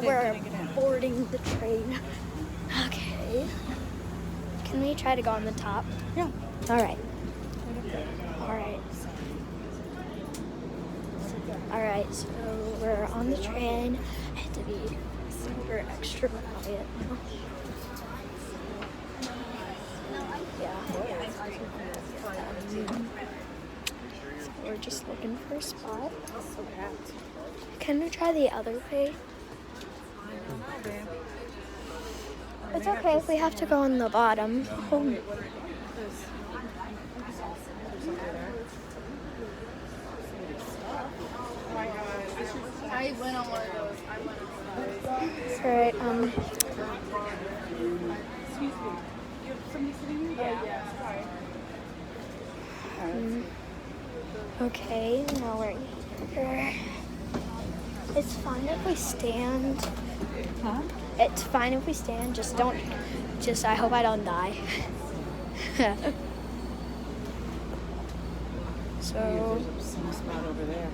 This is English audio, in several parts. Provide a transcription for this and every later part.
we're boarding the train. Okay. Can we try to go on the top? Yeah. All right. All right. All right. So we're on the train. I have to be super extra quiet now. Yeah. So we're just looking for a spot. Can we try the other way? It's okay if we have to go on the bottom. Oh. I went on one of those. It's alright, Excuse me. You have somebody sitting here? Yeah. Sorry. Okay, now we're here. It's fine if we stand. Huh? It's fine if we stand, I hope I don't die. So, There's some spot over there.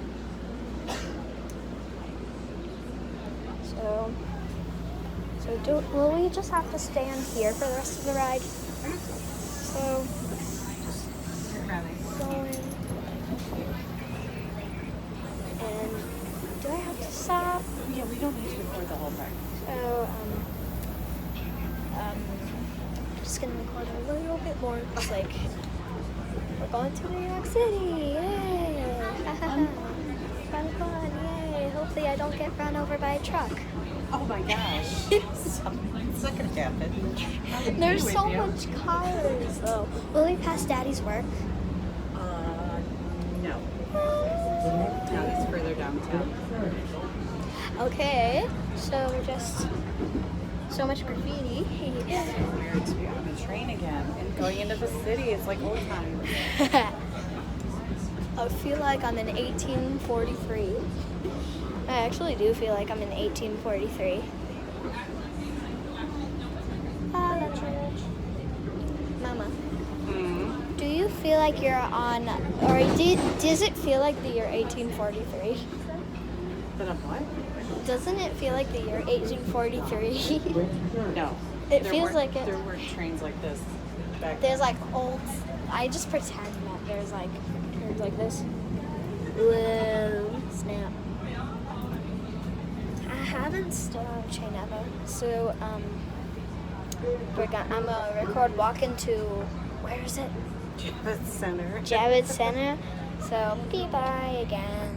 will we just have to stand here for the rest of the ride? So, going. And do I have to stop? Yeah, we don't need to record the whole thing. So, I'm just gonna record a little bit more. It's like, we're going to New York City, yay! Fun, yay! Hopefully I don't get run over by a truck. Oh my gosh. Something's not gonna happen. There's so much cars, though. Will we pass Daddy's work? No. No, it's further downtown. Okay, so we're just so much graffiti. It's weird to be on the train again and going into the city. It's like old times. I feel like I'm in 1843. I actually do feel like I'm in 1843. Mama, do you feel like you're on, or does it feel like the year 1843? But I'm what? Doesn't it feel like the year 1843? No. It There feels weren't- like it. There were trains like this back There's like old, I just pretend that there's like trains like this. Whoa, snap. I haven't stood on a train ever, so I'm gonna record walking to, where is it? Javits Center. Javits Center. So, bye again.